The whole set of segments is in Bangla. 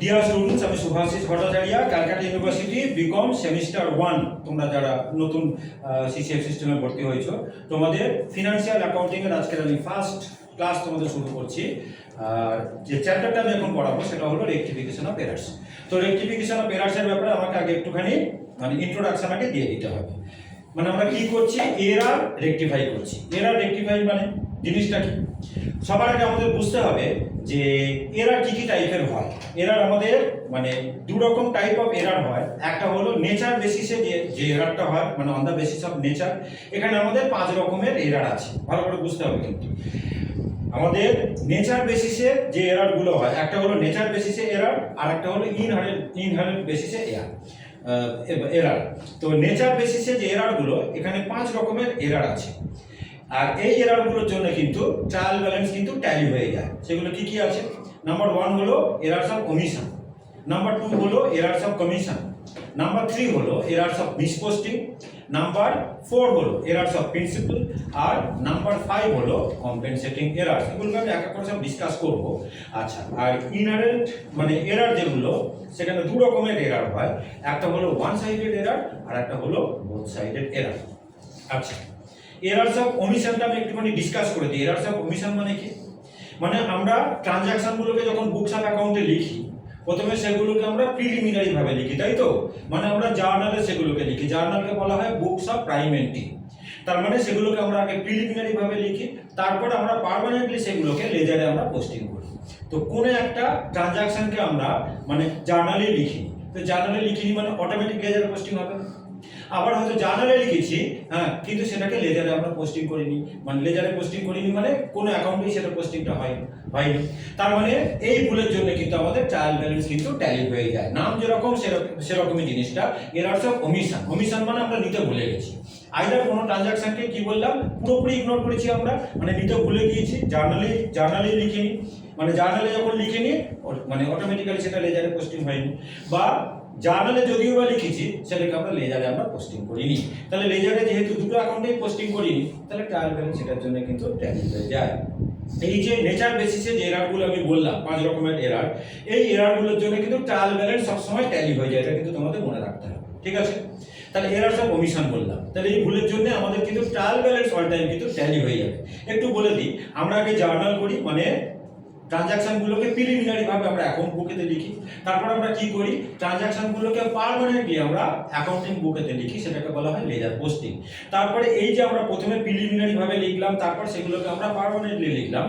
ডিয়ার স্টুডেন্টস, আমি Shubhashis Bhattacharya, Calcutta university BCom semester 1। তোমরা যারা নতুন সিসিএফ সিস্টেমে ভর্তি হয়েছো, তোমাদের ফিনান্সিয়াল অ্যাকাউন্টিং এর আজকের আমি ফার্স্ট ক্লাস তোমাদের শুরু করছি। আর যে চ্যাপ্টারটা আমি এখন পড়াবো সেটা হলো রেক্টিফিকেশন অফ এরার্স। তো রেক্টিফিকেশন অফ এরার্সের ব্যাপারে আমাকে আগে একটুখানি ইন্ট্রোডাকশন আগে দিয়ে দিতে হবে। আমরা কি করছি? এরার রেক্টিফাই করছি। এরার রেক্টিফাই জিনিসটা কি? সবার আগে আমাদের বুঝতে হবে যে এরার কি কি টাইপের হয়। এরার আমাদের দু রকম টাইপ অফ এরার হয়। একটা হলো নেচার বেসিসে যে এরারটা হয়, on the basis of nature. এখানে আমাদের 5 রকমের এরার আছে, ভালো করে বুঝতে হবে। কিন্তু আমাদের নেচার বেসিসে যে এরারগুলো হয়, একটা হলো নেচার বেসিসে এরার, আর একটা হলো ইনহারেন্ট বেসিসে এরার। তো নেচার বেসিসে যে এরারগুলো, এখানে 5 রকমের এরার আছে। আর এই এরারগুলোর জন্য কিন্তু ট্রায়াল ব্যালেন্স কিন্তু ট্যালি হয়ে যায়। সেগুলো কি কি আছে? নাম্বার 1 হলো এরার্স অফ ওমিশন, নাম্বার 2 হলো এরার্স অফ কমিশন, নাম্বার 3 হলো এরার্স অফ মিসপোস্টিং, নাম্বার 4 হলো এরার্স অফ প্রিন্সিপাল, আর নাম্বার 5 হলো কম্পেনসেটিং এরার্স। এগুলোকে আমি এক এক করে সব ডিসকাস করব। আচ্ছা, আর ইনহারেন্ট এরার যেগুলো, সেখানে 2 রকমের এরার হয়। একটা হলো ওয়ান সাইডেড এরার, আর একটা হলো বোথ সাইডেড এরার। আচ্ছা, এরার্স অফ ওমিশনটা আমি একটুখানি ডিসকাস করে দিই। এরার্স অফ ওমিশন কি? আমরা ট্রানজাকশনগুলোকে যখন বুকস অফ অ্যাকাউন্টে লিখি, প্রথমে সেগুলোকে আমরা প্রিলিমিনারি ভাবে লিখি, তাই তো? আমরা জার্নালে সেগুলোকে লিখি। জার্নালকে বলা হয় বুকস অফ প্রাইম এন্ট্রি। তার সেগুলোকে আমরা আগে প্রিলিমিনারি ভাবে লিখি, তারপর আমরা পার্মানেন্টলি সেগুলোকে লেজারে আমরা পোস্টিং করি। তো কোনো একটা ট্রানজাকশনকে আমরা জার্নালে লিখি, তো জার্নালে লিখিনি অটোমেটিক লেজারে পোস্টিং হবে না। আবার হয়তো জার্নালে লিখেছি, কিন্তু সেটাকে লেজারে আমরা পোস্টিং করিনি। লেজারে পোস্টিং করিনি কোনো অ্যাকাউন্টেই সেটা পোস্টিংটা হয়নি। তার এই ভুলের জন্য কিন্তু আমাদের ট্রায়াল ব্যালেন্স কিন্তু ট্যালি হয়ে যায়। নাম যেরকম সেরকমই জিনিসটা। Errors of ওমিশন। ওমিশন আমরা নিতে ভুলে গেছি। আইদার কোনো ট্রানজাকশনকে কি বললাম, পুরোপুরি ইগনোর করেছি আমরা, নিতে ভুলে গিয়েছি, জার্নালে লিখিনি। জার্নালে যখন লিখিনি, অটোমেটিক্যালি সেটা লেজারে পোস্টিং হয়নি। বা জার্নালে যদিও বা লিখেছি, সেটাকে আমরা লেজারে আমরা পোস্টিং করিনি। তাহলে লেজারে যেহেতু দুটো অ্যাকাউন্টেই পোস্টিং করিনি, তাহলে ট্রায়াল ব্যালেন্স সেটার জন্য কিন্তু ট্যালি হয়ে যায়। এই যে নেচার বেসিসে যে এরারগুলো আমি বললাম, 5 রকমের এরার, এই এরারগুলোর জন্য কিন্তু ট্রায়াল ব্যালেন্স সবসময় ট্যালি হয়ে যায়। এটা কিন্তু তোমাদের মনে রাখতে হবে, ঠিক আছে? তাহলে এরার্স অফ ওমিশন বললাম। তাহলে এই ভুলের জন্য আমাদের কিন্তু ট্রায়াল ব্যালেন্স অল টাইম কিন্তু ট্যালি হয়ে যাবে। একটু বলে দিই, আমরা আগে জার্নাল করি, ট্রানজাকশনগুলোকে প্রিলিমিনারি ভাবে আমরা অ্যাকাউন্ট বুকেতে লিখি। তারপর আমরা কি করি? ট্রানজাকশনগুলোকে পার্মানেন্টলি আমরা অ্যাকাউন্টিং বুকেতে লিখি, সেটাকে বলা হয় লেজার পোস্টিং। তারপরে এই যে আমরা প্রথমে প্রিলিমিনারি ভাবে লিখলাম, তারপর সেগুলোকে আমরা পার্মানেন্টলি লিখলাম।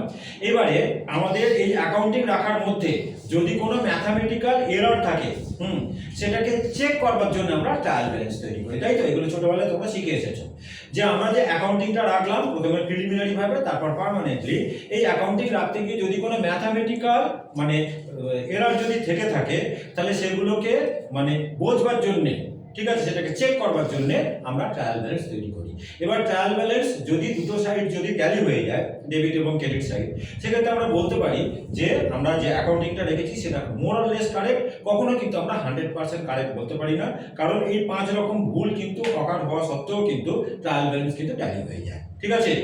এবারে আমাদের এই অ্যাকাউন্টিং রাখার মধ্যে যদি কোনো ম্যাথামেটিক্যাল এরর থাকে, সেটাকে চেক করবার জন্য আমরা ট্রায়াল ব্যালেন্স তৈরি করি, তাই তো? এগুলো ছোটবেলায় তোমরা শিখে এসেছো যে আমরা যে অ্যাকাউন্টিংটা রাখলাম প্রথমে প্রিলিমিনারি ভাবে, তারপর পার্মানেন্টলি, এই অ্যাকাউন্টিং রাখতে গিয়ে যদি কোনো ম্যাথামেটিক্যাল এরর যদি থেকে থাকে, তাহলে সেগুলোকে বোঝবার জন্য, ঠিক আছে, সেটাকে চেক করবার জন্য আমরা ট্রায়াল ব্যালেন্স তৈরি করি। এবার ট্রায়াল ব্যালেন্স যদি দুটো সাইড যদি ট্যালি হয়ে যায়, ডেবিট এবং ক্রেডিট সাইড, সেক্ষেত্রে আমরা বলতে পারি যে আমরা যে অ্যাকাউন্টিংটা রেখেছি সেটা মোর অর লেস কারেক্ট। কখনো কিন্তু আমরা 100% কারেক্ট বলতে পারি না, কারণ এই 5 রকম ভুল কিন্তু অকার হওয়া সত্ত্বেও কিন্তু ট্রায়াল ব্যালেন্স কিন্তু ট্যালি হয়ে যায়, ঠিক আছে?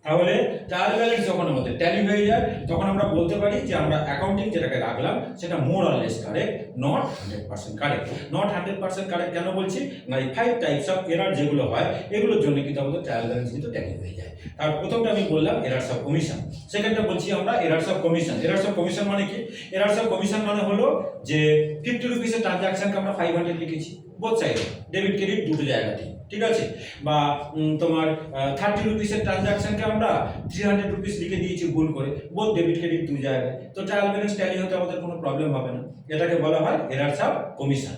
তাহলে ট্রায়াল ব্যালেন্স যখন আমাদের ট্যালি হয়ে যায়, তখন আমরা বলতে পারি যে আমরা অ্যাকাউন্টিং যেটাকে রাখলাম সেটা more or less correct, not 100% correct. Not 100% correct কেন বলছি? এই 5 টাইপস অফ এরার যেগুলো হয়, এগুলোর জন্য কিন্তু আমাদের ট্রায়াল ব্যালেন্স কিন্তু ট্যালি হয়ে যায়। তার প্রথমটা আমি বললাম এরার্স অফ কমিশন, সেকেন্ডটা বলছি আমরা errors of commission. Errors of commission কি? এরার্স অফ কমিশন হলো যে 50 রুপিসের ট্রানজাকশনকে আমরা 500 লিখেছি, বোথ সাইডে, ডেবিট ক্রেডিট দুটো জায়গাতে, ঠিক আছে? বা তোমার 30 রুপিসের ট্রানজাকশনকে আমরা 300 রুপিস লিখে দিয়েছি ভুল করে, বোথ ডেবিট ক্রেডিট দুই জায়গায়। তো ট্রায়াল ব্যালেন্স ট্যালি হতে আমাদের কোনো প্রবলেম হবে না। এটাকে বলা হয় এরার্স অফ কমিশন।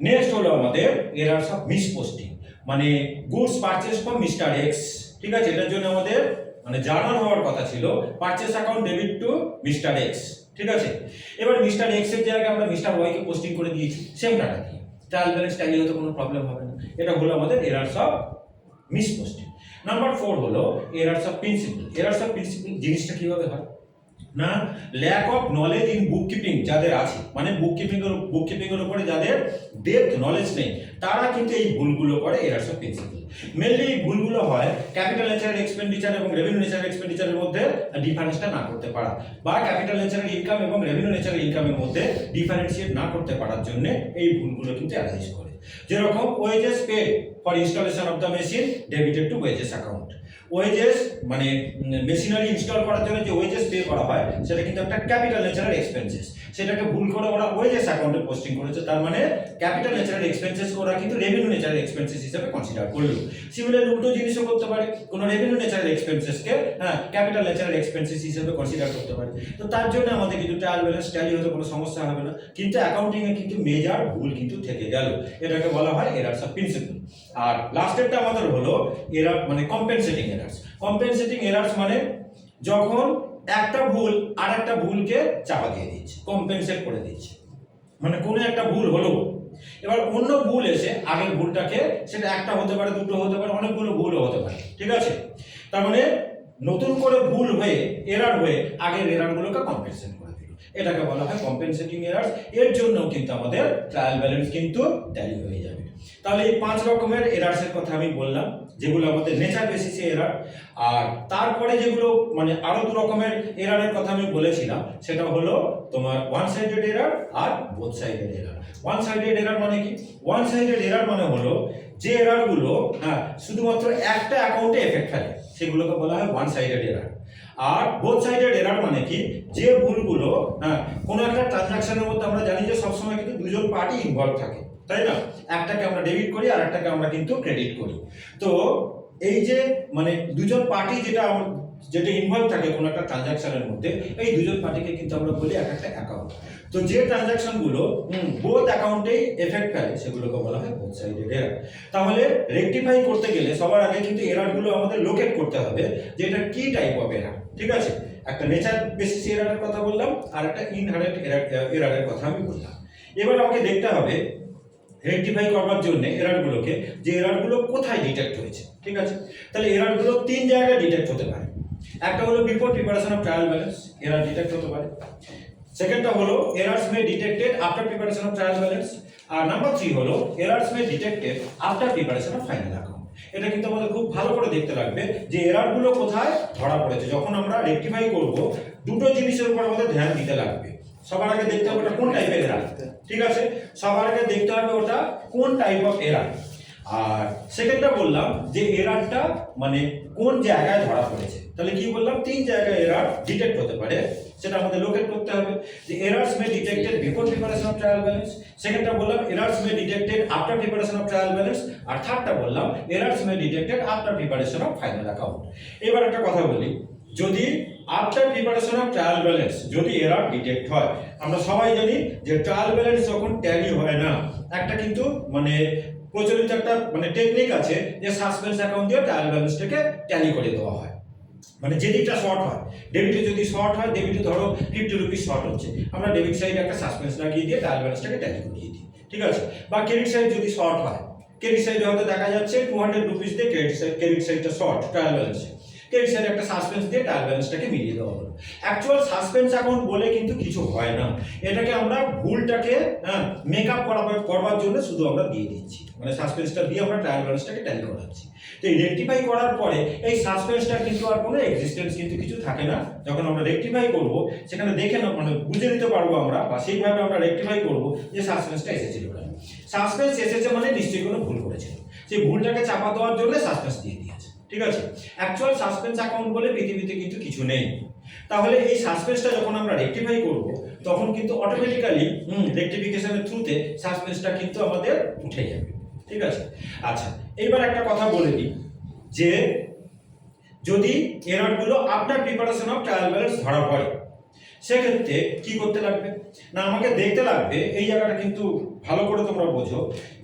নেক্সট হলো আমাদের errors of misposting, goods purchase from mister X, ঠিক আছে? এটার জন্য আমাদের জার্নাল হওয়ার কথা ছিল purchase account debit to mister X, ঠিক আছে? এবার মিস্টার এক্স এর জায়গায় আমরা মিস্টার ওয়াই কে পোস্টিং করে দিয়েছি সেম টাকা দিয়ে। ট্রায়াল ব্যালেন্স ট্যালি হতে কোনো প্রবলেম হবে না। এটা হলো আমাদের এরার্স অফ মিসপোস্টিং। নাম্বার 4 হলো errors of principle. Errors of principle জিনিসটা কিভাবে হয়? না lack of knowledge in bookkeeping যাদের আছে, মানে বুক কিপিং এর উপরে যাদের ডেপথ নলেজ নেই, তারা কিন্তু এই ভুলগুলো করে, এরার্স অফ প্রিন্সিপাল। মেনলি এই ভুলগুলো হয় ক্যাপিটাল নেচারাল এক্সপেন্ডিচার এবং রেভিনিউ নেচারাল এক্সপেন্ডিচারের মধ্যে ডিফারেন্সটা না করতে পারা, বা ক্যাপিটাল নেচারাল ইনকাম এবং রেভিনিউ নেচারাল ইনকামের মধ্যে ডিফারেন্সিয়েট না করতে পারার জন্য এই ভুলগুলো কিন্তু অ্যারাইজ করে। যেরকম wages paid for installation of the machine debited to wages account. Wages মানে মেশিনারি ইনস্টল করার জন্য যে ওয়েজেস পে করা হয় সেটা কিন্তু একটা ক্যাপিটাল নেচারাল এক্সপেন্সেস, সেটাকে ভুল করে ওরা ওয়েজেস অ্যাকাউন্টে পোস্টিং করেছে, তার মানে ক্যাপিটাল নেচারাল এক্সপেন্সেস ওরা কিন্তু রেভিনিউ নেচারাল এক্সপেন্সেস হিসেবে কনসিডার করলো। সিমিলার উল্টো জিনিসও করতে পারে, কোনো রেভিনিউ নেচারাল এক্সপেন্সেসকে ক্যাপিটাল নেচারাল এক্সপেন্সেস হিসেবে কনসিডার করতে পারে। তো তার জন্য আমাদের কিন্তু ট্রায়াল ব্যালেন্স ট্যালি হতে কোনো সমস্যা হবে না, কিন্তু অ্যাকাউন্টিং এ কিন্তু মেজর ভুল কিন্তু থেকে গেল, এটাকে বলা হয় এরার্স অফ প্রিন্সিপাল। আর লাস্টেরটা আমাদের হলো এরার মানে কম্পেনসেটিং এরার্স। কম্পেনসেটিং এরার্স মানে যখন একটা ভুল আর একটা ভুলকে চাপা দিয়ে দিচ্ছে, কম্পেনসেট করে দিচ্ছে, মানে কোনো একটা ভুল হলো, এবার অন্য ভুল এসে আগের ভুলটাকে, সেটা একটা হতে পারে, দুটো হতে পারে, অনেকগুলো ভুলও হতে পারে, ঠিক আছে। তার মানে নতুন করে ভুল হয়ে এরার হয়ে আগের এরারগুলোকে কম্পেনসেট করে দিল, এটাকে বলা হয় কম্পেনসেটিং এরার্স। এর জন্য কিন্তু আমাদের ট্রায়াল ব্যালেন্স কিন্তু ট্যালি হয়ে যাবে। তাহলে এই 5 রকমের এরার্সের কথা আমি বললাম, যেগুলো আমাদের নেচার বেসিসে এরার। আর তারপরে যেগুলো মানে আরো 2 রকমের এরারের কথা আমি বলেছিলাম, সেটা হলো তোমার ওয়ান সাইডেড এরার আর both sided error. One sided error মানে কি? ওয়ান সাইডেড এরার মানে হলো যে এরারগুলো শুধুমাত্র একটা অ্যাকাউন্টে এফেক্ট ফেলে, সেগুলোকে বলা হয় ওয়ান সাইডেড এরার। আর বোথ সাইডেড এরার মানে কি? যে ভুলগুলো কোনো একটা ট্রানজাকশনের মধ্যে আমরা জানি যে সবসময় কিন্তু দুজন পার্টি ইনভলভ থাকে, তাই না? একটাকে আমরা ডেবিট করি আর একটাকে আমরা কিন্তু ক্রেডিট করি। তো এই যে মানে দুজন পার্টি যেটা ইনভলভ থাকে কোনো একটা ট্রানজাকশনের মধ্যে, এই দুজন পার্টিকে কিন্তু আমরা বলি এক একটা অ্যাকাউন্ট। তো যে ট্রানজাকশনগুলো বোথ অ্যাকাউন্টেই এফেক্ট ফেলে সেগুলোকে বলা হয় বোথ সাইডেড এরার। তাহলে রেকটিফাই করতে গেলে সবার আগে কিন্তু এরারগুলো আমাদের লোকেট করতে হবে যে এটা কি টাইপ অফ এরার, ঠিক আছে? একটা নেচার বেসিস এরারের কথা বললাম আর একটা ইনহারেন্ট এরারের কথা আমি বললাম। এবার আমাকে দেখতে হবে রেকটিফাই করবার জন্য এরারগুলোকে, যে এরারগুলো কোথায় ডিটেক্ট হয়েছে, ঠিক আছে? তাহলে এরারগুলো 3 জায়গায় ডিটেক্ট হতে পারে। একটা হলো before preparation of trial balance, error detect হতে পারে। সেকেন্ডটা হলো errors may detected after preparation of trial balance. আর নাম্বার 3 হলো errors may detected after preparation of final account. এটা কিন্তু আমাদের খুব ভালো করে দেখতে লাগবে যে এরারগুলো কোথায় ধরা পড়েছে। যখন আমরা রেকটিফাই করব, দুটো জিনিসের উপর আমাদের ধ্যান দিতে লাগবে। সবার আগে দেখতে হবে ওটা কোন টাইপের এরার, ঠিক আছে? সবার আগে দেখতে হবে ওটা কোন টাইপ অফ এরার। আর সেকেন্ডটা বললাম যে এরারটা মানে কোন জায়গায় ধরা পড়েছে। তাহলে কি বললাম? 3 জায়গায় এরার ডিটেক্ট হতে পারে, সেটা আমাদের লোকেট করতে হবে। যে errors may detected before preparation of trial balance, সেকেন্ডটা বললাম errors may detected after preparation of trial balance, আর থার্ডটা বললাম errors may detected after preparation of final account. এবার একটা কথা বলি, যদি after preparation of trial balance যদি এরার ডিটেক্ট হয়, আমরা সবাই জানি যে ট্রায়াল ব্যালেন্স যখন ট্যালি হয় না, একটা কিন্তু মানে প্রচলিত একটা মানে টেকনিক আছে যে সাসপেন্স অ্যাকাউন্ট দিয়ে ট্রায়াল ব্যালেন্সটাকে ট্যালি করে দেওয়া হয়। মানে যেদিকটা শর্ট হয়, ডেবিটে যদি শর্ট হয়, ডেবিটে ধরো 50 রুপিস শর্ট হচ্ছে, আমরা ডেবিট সাইডে একটা সাসপেন্স লাগিয়ে দিয়ে ট্রায়াল ব্যালেন্সটাকে ট্যালি করিয়ে দিই, ঠিক আছে? বা ক্রেডিট সাইড যদি শর্ট হয়, ক্রেডিট সাইডে হয়তো দেখা যাচ্ছে 200 রুপিস দিয়ে ক্রেডিট সাইডটা শর্ট ট্রায়াল ব্যালেন্সে, ক্রেডিট সাইডে একটা সাসপেন্স দিয়ে ট্রায়াল ব্যালেন্সটাকে মিলিয়ে দেওয়া হলো। অ্যাকচুয়াল সাসপেন্স অ্যাকাউন্ট বলে কিন্তু কিছু হয় না, এটাকে আমরা ভুলটাকে মেকআপ করবার জন্য শুধু আমরা দিয়ে দিচ্ছি, মানে সাসপেন্সটা দিয়ে আমরা ট্রায়াল ব্যালেন্সটাকে ট্যালি করাচ্ছি। তো এই রেকটিফাই করার পরে এই সাসপেন্সটা কিন্তু আর কোনো এক্সিস্টেন্স কিন্তু কিছু থাকে না। যখন আমরা রেকটিফাই করব, সেখানে দেখে না মানে বুঝে নিতে পারবো আমরা, বা সেইভাবে আমরা রেকটিফাই করব যে সাসপেন্সটা এসেছিল না। সাসপেন্স এসেছে মানে নিশ্চয়ই কোনো ভুল করেছিল, সেই ভুলটাকে চাপা দেওয়ার জন্য সাসপেন্স দিয়ে দিয়েছে, ঠিক আছে? অ্যাকচুয়াল সাসপেন্স অ্যাকাউন্ট বলে পৃথিবীতে কিন্তু কিছু নেই। তাহলে এই সাসপেন্সটা যখন আমরা রেকটিফাই করব, তখন কিন্তু অটোমেটিক্যালি রেকটিফিকেশনের থ্রুতে সাসপেন্সটা কিন্তু আমাদের উঠে যাবে, ঠিক আছে? আচ্ছা, এইবার একটা কথা বলে দিই যে যদি এরারগুলো after preparation of trial balance ধরা পড়ে, সেক্ষেত্রে কি করতে লাগবে না, আমাকে দেখতে লাগবে, এই জায়গাটা কিন্তু ভালো করে তোমরা বোঝো,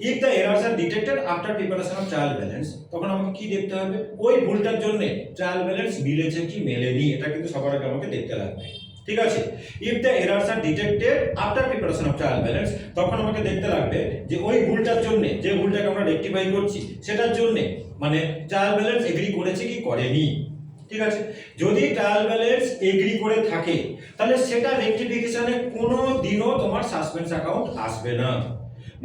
if the errors are detected after preparation of trial balance, তখন আমাকে কি দেখতে হবে? ওই ভুলটার জন্য ট্রায়াল ব্যালেন্স মিলেছে কি মেলেনি, এটা কিন্তু সবার আগে আমাকে দেখতে লাগবে, ঠিক আছে? If the errors are detected after preparation of trial balance, তখন আমাকে দেখতে লাগবে যে ওই ভুলটার জন্য, যে ভুলটাকে আমরা রেকটিফাই করছি সেটার জন্য মানে ট্রায়াল ব্যালেন্স এগ্রি করেছে কি করেনি। ঠিক আছে, যদি ট্রায়াল ব্যালেন্স এগ্রি করে থাকে তাহলে সেটা রেকটিফিকেশনে কোনো দিনও তোমার সাসপেন্স অ্যাকাউন্ট আসবে না।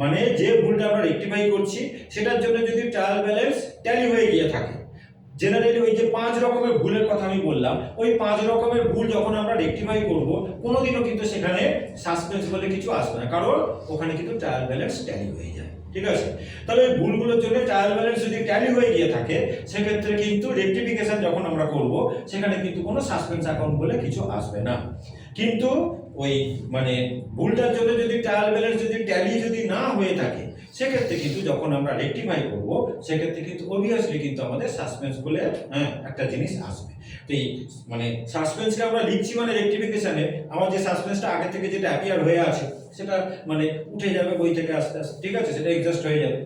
মানে যে ভুলটা আমরা রেকটিফাই করছি সেটার জন্য যদি ট্রায়াল ব্যালেন্স ট্যালি হয়ে গিয়ে থাকে, জেনারেলি ওই যে 5 রকমের ভুলের কথা আমি বললাম, ওই 5 রকমের ভুল যখন আমরা রেকটিফাই করব কোনোদিনও কিন্তু সেখানে সাসপেন্স বলে কিছু আসবে না, কারণ ওখানে কিন্তু ট্রায়াল ব্যালেন্স ট্যালি হয়ে যায়। ঠিক আছে, তাহলে ওই ভুলগুলোর জন্য ট্রায়াল ব্যালেন্স যদি ট্যালি হয়ে গিয়ে থাকে সেক্ষেত্রে কিন্তু রেকটিফিকেশন যখন আমরা করব সেখানে কিন্তু কোনো সাসপেন্স অ্যাকাউন্ট বলে কিছু আসবে না। কিন্তু ওই মানে ভুলটার জন্য যদি ট্রায়াল ব্যালেন্স যদি ট্যালি যদি না হয়ে থাকে সেক্ষেত্রে কিন্তু যখন আমরা রেকটিফাই করব সেক্ষেত্রে কিন্তু অবভিয়াসলি কিন্তু আমাদের সাসপেন্স বলে একটা জিনিস আসবে। তো এই মানে সাসপেন্সকে আমরা লিখছি মানে রেকটিফিকেশনে আমার যে সাসপেন্সটা আগে থেকে যেটা অ্যাপিয়ার হয়ে আছে সেটা মানে উঠে যাবে বই থেকে আস্তে আস্তে, ঠিক আছে, সেটা এক্সস্ট হয়ে যাবে।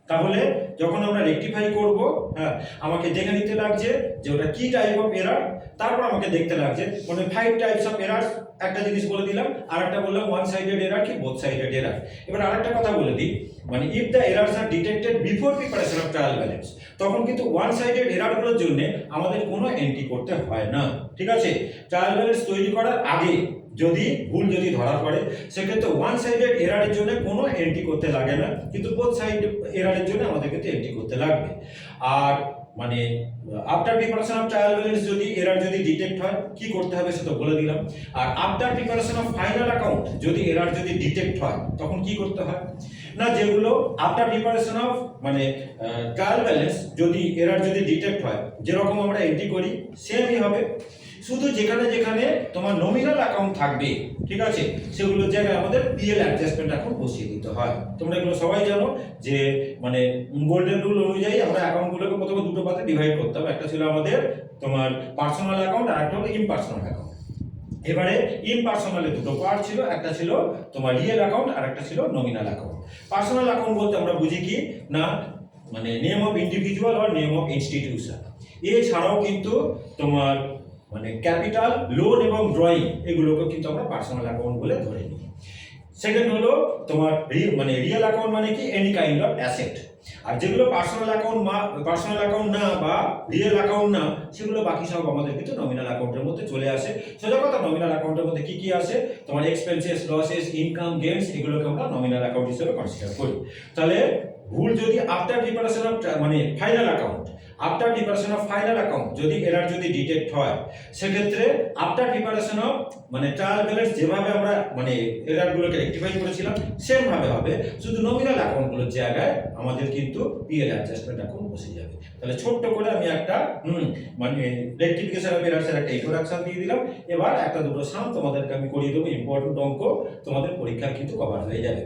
তাহলে যখন আমরা রেকটিফাই করব, আমাকে দেখে নিতে লাগছে যে ওটা কি টাইপ অফ এরার, তারপর আমাকে দেখতে লাগছে মানে 5 টাইপস অফ এরার, একটা জিনিস বলে দিলাম, আর একটা বললাম ওয়ান সাইডেড এরার কি বোথ সাইডেড এরার। এবার আরেকটা কথা বলে দিই, মানে if the errors are detected before preparation of trial balance, তখন কিন্তু ওয়ান সাইডেড এরারগুলোর জন্য আমাদের কোনো এন্ট্রি করতে হয় না। ঠিক আছে, ট্রায়াল ব্যালেন্স তৈরি করার আগে যদি ভুল যদি ধরা পড়ে সেক্ষেত্রে ওয়ান সাইডেড এরারের জন্য কোনো এন্ট্রি করতে লাগে না, কিন্তু বোথ সাইড এরারের জন্য আমাদের কিন্তু এন্ট্রি করতে লাগবে। আর মানে after preparation of trial balance যদি এরার যদি ডিটেক্ট হয় কি করতে হবে সেটা বলে দিলাম। আর after preparation of final account যদি এরার যদি ডিটেক্ট হয় তখন কি করতে হয় না, যেগুলো আফটার প্রিপারেশন অফ মানে ট্রায়াল ব্যালেন্স যদি এরার যদি ডিটেক্ট হয় যেরকম আমরা এন্ট্রি করি সেমই হবে, শুধু যেখানে যেখানে তোমার নমিনাল অ্যাকাউন্ট থাকবে, ঠিক আছে, সেগুলোর জায়গায় আমাদের পিএল অ্যাডজাস্টমেন্ট অ্যাকাউন্ট বসিয়ে দিতে হয়। তোমরা এগুলো সবাই জানো যে মানে গোল্ডেন রুল অনুযায়ী আমরা অ্যাকাউন্টগুলোকে প্রথমে দুটো পার্টে ডিভাইড করতাম, একটা ছিল আমাদের তোমার পার্সোনাল অ্যাকাউন্ট আর একটা হলো ইমপার্সোনাল অ্যাকাউন্ট। এবারে ইমপার্সোনালে দুটো পার্ট ছিল, একটা ছিল তোমার রিয়েল অ্যাকাউন্ট আর একটা ছিল নমিনাল অ্যাকাউন্ট। পার্সোনাল অ্যাকাউন্ট বলতে আমরা বুঝি কি না, মানে নেম অফ ইন্ডিভিজুয়াল আর নেম অফ ইনস্টিটিউশন, এছাড়াও কিন্তু তোমার মানে ক্যাপিটাল, লোন এবং ড্রয়িং এগুলোকে কিন্তু আমরা পার্সোনাল অ্যাকাউন্ট বলে ধরে নিই। সেকেন্ড হলো তোমার মানে রিয়েল অ্যাকাউন্ট মানে কি এনি কাইন্ড অফ অ্যাসেট, আর যেগুলো পার্সোনাল অ্যাকাউন্ট না বা রিয়েল অ্যাকাউন্ট না সেগুলো বাকি সব আমাদের কিন্তু নমিনাল অ্যাকাউন্টের মধ্যে চলে আসে। সোজা কথা নমিনাল অ্যাকাউন্টের মধ্যে কি কি আসে, তোমার এক্সপেন্সেস, লসেস, ইনকাম, গেইনস এগুলোকে আমরা নমিনাল অ্যাকাউন্ট হিসেবে কনসিডার করি। তাহলে ভুল যদি আফটার প্রিপারেশন অফ মানে final account, after preparation of final account যদি এরার যদি ডিটেক্ট হয় সেক্ষেত্রে আফটার প্রিপারেশন অফ মানে ট্রায়াল ব্যালেন্স যেভাবে আমরা মানে এরারগুলোকে রেকটিফাই করেছিলাম সেম ভাবে হবে, শুধু নমিনাল অ্যাকাউন্টগুলোর জায়গায় আমাদের কিন্তু পিএল অ্যাডজাস্টমেন্ট অ্যাকাউন্ট বসে যাবে। তাহলে ছোট্ট করে আমি একটা মানে রেকটিফিকেশন অফ এরারসের একটা ইন্ট্রোডাকশন দিয়ে দিলাম। এবার একটা দুটো সাম তোমাদেরকে আমি করিয়ে দেবো, ইম্পর্টেন্ট অঙ্ক তোমাদের পরীক্ষায় কিন্তু কভার হয়ে যাবে।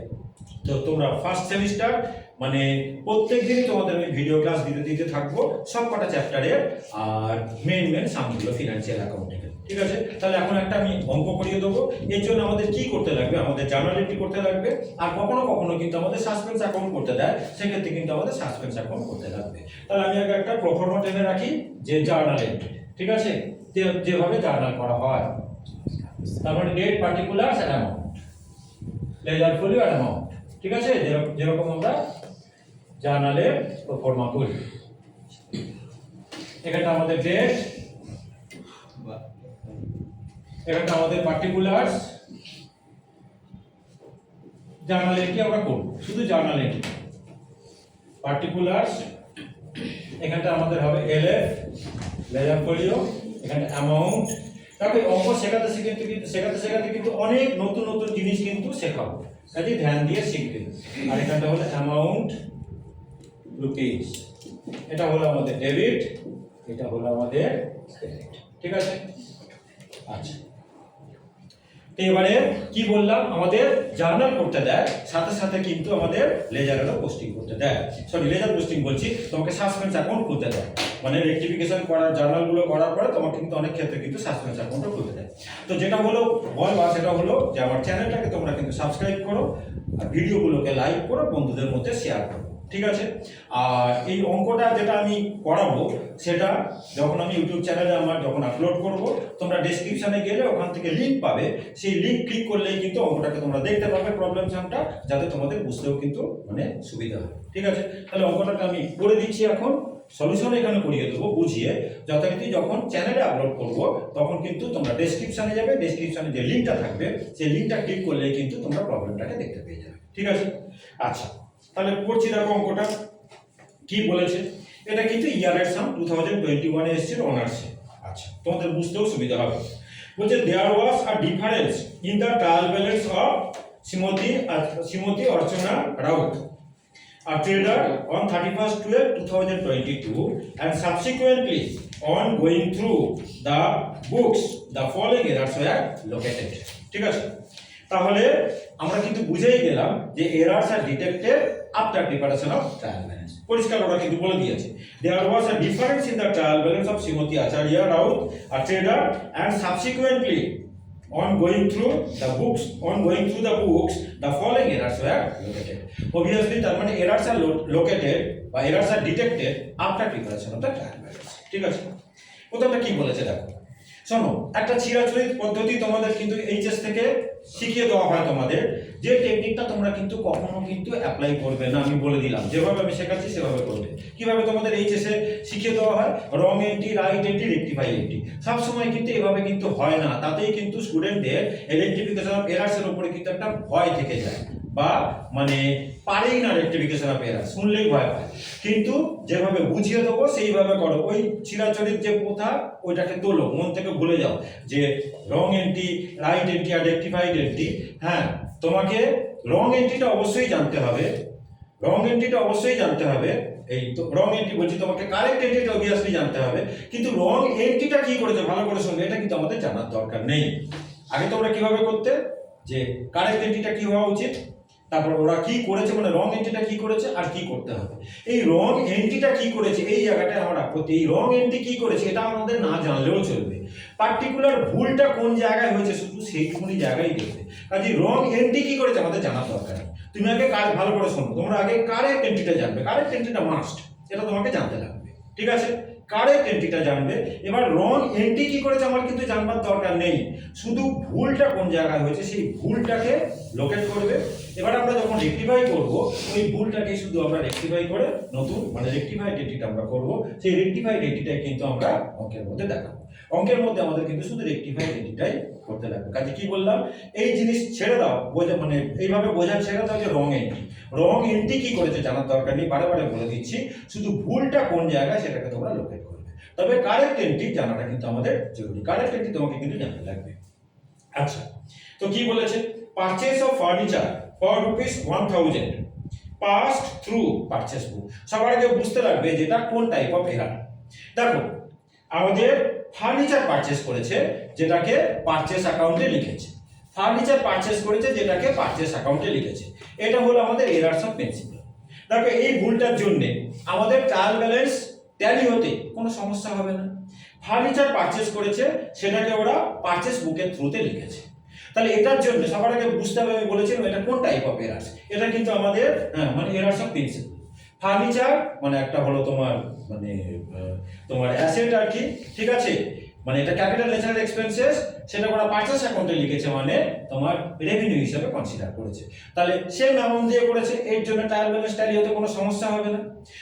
তো তোমরা ফার্স্ট সেমিস্টার মানে প্রত্যেক দিনই তোমাদের আমি ভিডিও ক্লাস দিতে থাকবো সব কটা চ্যাপ্টারের, আর মেন সামগুলো ফিনান্সিয়াল অ্যাকাউন্টিং। ঠিক আছে, তাহলে এখন একটা আমি অঙ্ক করিয়ে দেবো। এর জন্য আমাদের কি করতে লাগবে, আমাদের জার্নাল এন্ট্রি করতে লাগবে, আর কখনো কখনো কিন্তু আমাদের সাসপেন্স অ্যাকাউন্ট করতে দেয়, সেক্ষেত্রে কিন্তু আমাদের সাসপেন্স অ্যাকাউন্ট করতে লাগবে। তাহলে আমি আগে একটা প্রফর্মা টেনে রাখি যে জার্নাল এন্ট্রি, ঠিক আছে, যেভাবে জার্নাল করা হয়, তারপরে ডেট, পার্টিকুলারস আর অ্যামাউন্ট, লেজার ফোলিও আর অ্যামাউন্ট, ঠিক আছে, যেরকম আমরা জার্নালে প্রফর্মা করি। এখানটা আমাদের ডেট, এখানটা আমাদের পার্টিকুলারস, জার্নাল এন্ট্রি আমরা করব, শুধু জার্নাল এন্ট্রি, পার্টিকুলারস, এখানটা আমাদের হবে এলএফ, লেজার ফোলিও, এখানটা অ্যামাউন্ট। তারপরে অঙ্ক শেখাতে কিন্তু অনেক নতুন নতুন জিনিস কিন্তু শেখাবো, কাজে ধ্যান দিয়ে শিখবে। আর এখানটা হলো অ্যামাউন্ট রুপিস, এটা হলো আমাদের ডেবিট, এটা হলো আমাদের ক্রেডিট, ঠিক আছে। আচ্ছা, তো এবারে কি বললাম, আমাদের জার্নাল করতে দেয়, সাথে সাথে কিন্তু আমাদের লেজারেরও পোস্টিং করতে দেয়, সরি লেজার পোস্টিং বলছি, তোমাকে সাসপেন্স অ্যাকাউন্ট খুলতে দেয়, মানে রেকটিফিকেশন করার জার্নালগুলো করার পরে তোমাকে কিন্তু অনেক ক্ষেত্রে কিন্তু সাসপেন্স অ্যাকাউন্টও খুলতে দেয়। তো যেটা হলো বলবা সেটা হলো যে আমার চ্যানেলটাকে তোমরা কিন্তু সাবস্ক্রাইব করো, আর ভিডিওগুলোকে লাইক করো, বন্ধুদের মধ্যে শেয়ার করো, ঠিক আছে। আর এই অঙ্কটা যেটা আমি করাবো সেটা যখন আমি ইউটিউব চ্যানেলে আমার যখন আপলোড করব, তোমরা ডেসক্রিপশনে গেলে ওখান থেকে লিংক পাবে, সেই লিংক ক্লিক করলেই কিন্তু অঙ্কটাকে তোমরা দেখতে পাবে, প্রবলেম সামটা, যাতে তোমাদের বুঝতেও কিন্তু মানে সুবিধা হয়, ঠিক আছে। তাহলে অঙ্কটাকে আমি করে দিচ্ছি এখন, সলিউশন এখানে করিয়ে দেবো বুঝিয়ে, যথারীতি যখন চ্যানেলে আপলোড করব তখন কিন্তু তোমরা ডেসক্রিপশনে যাবে, ডেসক্রিপশনে যে লিঙ্কটা থাকবে সেই লিঙ্কটা ক্লিক করলেই কিন্তু তোমরা প্রবলেমটাকে দেখতে পেয়ে যাবে। ঠিক আছে, আচ্ছা তাহলে পড়ছি দেখো অঙ্কটা কি বলেছে। এটা কিন্তু ইয়ারের সাম 2021 এ এসেছিল অনার্সে। আচ্ছা তোমাদের বুঝতেও সুবিধা হবে। বলছে there was a difference in the trial balance of Shrimati Archana Raut, a trader on 31/12/2022, and subsequently on going through the books the following errors were located. ঠিক আছে, তাহলে আমরা কিন্তু বুঝেই গেলাম যে errors are detected after preparation of trial balance. পরিষ্কার ওরা কিন্তু বলে দিয়েছে there was a difference in the trial balance of Shrimati Acharya Raut, a trader, and subsequently on going through the books the following errors were located. Obviously তার মানে errors are located বা errors are detected after preparation of the trial balance. ঠিক আছে, প্রথমটা কি বলেছে দেখো, শোনো একটা চিরাচরিত পদ্ধতি তোমাদের কিন্তু এইচএস থেকে শিখিয়ে দেওয়া হয় তোমাদের, যে টেকনিকটা তোমরা কিন্তু কখনো কিন্তু অ্যাপ্লাই করবে না, আমি বলে দিলাম যেভাবে আমি শেখাচ্ছি সেভাবে করবে। কিভাবে তোমাদের এইচএস এ শিখিয়ে দেওয়া হয়, wrong entry, right entry, rectify entry. সব সময় কিন্তু এভাবে কিন্তু হয় না, তাতেই কিন্তু স্টুডেন্টদের আইডেন্টিফিকেশন অফ এরার্স এর উপরে কিন্তু একটা ভয় থেকে যায় বা মানে পারেই না রেকটিফিকেশন অফ এরার, শুনলেই ভয় পায়। কিন্তু যেভাবে বুঝিয়ে দেবো সেইভাবে করো, ওই চিরাচরিত যে প্রথা ওইটাকে তোলো, মন থেকে ভুলে যাও যে রং এন্ট্রি, রাইট এন্ট্রি আর রেকটিফাইড এন্ট্রি। হ্যাঁ তোমাকে রং এন্ট্রিটা অবশ্যই জানতে হবে, রং এন্ট্রিটা অবশ্যই জানতে হবে। এই তো রং এন্ট্রি বলছি, তোমাকে কারেক্ট এন্ট্রিটা অবভিয়াসলি জানতে হবে, কিন্তু রং এন্ট্রিটা কি করেছে ভালো করে শুনবে, এটা কিন্তু আমাদের জানার দরকার নেই। আগে তোমরা কিভাবে করতে, যে কারেক্ট এন্ট্রিটা কি হওয়া উচিত, তারপর ওরা কি করেছে মানে রং এন্ট্রিটা কি করেছে আর কি করতে হবে। এই রং এন্ট্রিটা কি করেছে এই জায়গাটায় আমরা প্রতি এই রং এন্ট্রি কি করেছে এটা আমাদের না জানলেও চলবে, পার্টিকুলার ভুলটা কোন জায়গায় হয়েছে শুধু সেইটুকুনি জায়গায় দেখবে। কাজে রং এন্ট্রি কি করেছে আমাদের জানার দরকার। তুমি আগে কাজ ভালো করে শোনো, তোমরা আগে কারেক্ট এন্ট্রিটা জানবে, কারেক্ট এন্ট্রিটা মাস্ট, এটা তোমাকে জানতে লাগবে। ঠিক আছে, কারেক্ট এন্ট্রিটা জানবে। এবার রং এন্ট্রি কি করেছে আমার কিন্তু জানবার দরকার নেই, শুধু ভুলটা কোন জায়গায় হয়েছে সেই ভুলটাকে লোকেট করবে। এবার আমরা যখন রেকটিফাই করব ওই ভুলটাকে শুধু আমরা রেকটিফাই করে নতুন মানে রেকটিফাইড এন্ট্রিটা আমরা করব, সেই রেকটিফাইড এন্ট্রিটাই কিন্তু আমরা অঙ্কের মধ্যে দেখাবো। অঙ্কের মধ্যে আমাদের কিন্তু শুধু রেকটিফাইড এন্ট্রিটাই করতে লাগবে। কাজে কি বললাম, এই জিনিস ছেড়ে দাও, বোঝা মানে এইভাবে বোঝা ছেড়ে দাও যে রং এন্ট্রি, রং এন্ট্রি কি করেছে জানার দরকার নেই, বারে বারে বলে দিচ্ছি, শুধু ভুলটা কোন জায়গায় সেটাকে তোমরা লোকেট করবে। তবে কারেক্ট এন্ট্রি জানাটা কিন্তু আমাদের জরুরি, কারেক্ট এন্ট্রি তোমাকে কিন্তু জানতে লাগবে। আচ্ছা তো কি বলেছে, purchase of furniture for ₹1000 passed through purchase book. সবার আগে বুঝতে লাগবে যেটা কোন টাইপ অফ এরার। দেখো আমাদের ফার্নিচার পারচেজ করেছে যেটাকে পারচেজ অ্যাকাউন্টে লিখেছে, ফার্নিচার পারচেজ করেছে যেটাকে পারচেজ অ্যাকাউন্টে লিখেছে, এটা হলো আমাদের এরারস অফ প্রিন্সিপাল। দেখো এই ভুলটার জন্য আমাদের ট্রায়াল ব্যালেন্স ট্যালি হতে কোনো সমস্যা হবে না। ফার্নিচার পারচেজ করেছে সেটাকে ওরা পারচেজ বুকের থ্রুতে লিখেছে, তাহলে এটার জন্য সবার আগে বুঝতে হবে, আমি বলেছিলাম এটা কোন টাইপ অফ এরার্স। এটা কিন্তু আমাদের মানে এরার্স অফ প্রিন্সিপাল। ফার্নিচার মানে একটা হলো তোমার মানে তোমার অ্যাসেট আর কি, ঠিক আছে, মানে এটা ক্যাপিটাল ন্যাচারাল এক্সপেন্সেস, সেটা ওরা পারচেজ অ্যাকাউন্টে লিখেছে মানে তোমার রেভিনিউ হিসেবে কনসিডার করেছে, তাহলে সেম অ্যামাউন্ট দিয়ে করেছে, এর জন্য ট্রায়াল ব্যালেন্স ট্যালি হতে কোনো সমস্যা হবে না।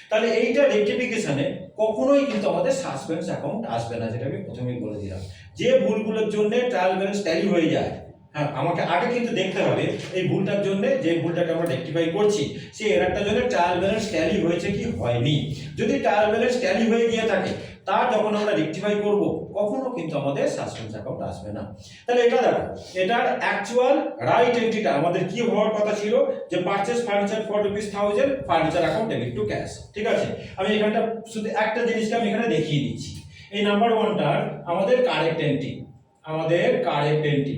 তাহলে এইটা রেক্টিফিকেশনে কখনোই কিন্তু আমাদের সাসপেন্স অ্যাকাউন্ট আসবে না, যেটা আমি প্রথমেই বলে দিলাম। যে ভুলগুলোর জন্য ট্রায়াল ব্যালেন্স ট্যালি হয়ে যায়, হ্যাঁ আমাকে আগে কিন্তু দেখতে হবে এই ভুলটার জন্য, যে ভুলটাকে আমরা রেক্টিফাই করছি সেই এরারটার জন্য ট্রায়াল ব্যালেন্স ট্যালি হয়েছে কি হয়নি। যদি ট্রায়াল ব্যালেন্স ট্যালি হয়ে গিয়ে থাকে তার যখন আমরা রেক্টিফাই করব কখনো কিন্তু আমাদের সাসপেন্স অ্যাকাউন্ট আসবে না। তাহলে এটা দেখো, এটার অ্যাকচুয়াল রাইট এন্ট্রিটা আমাদের কি হওয়ার কথা ছিল, যে purchase furniture for ₹1000 furniture account debit two cash. ঠিক আছে, আমি এখানটা শুধু একটা জিনিসকে আমি এখানে দেখিয়ে দিচ্ছি। এই নাম্বার 1টার আমাদের কারেক্ট এন্ট্রি, আমাদের কারেক্ট এন্ট্রি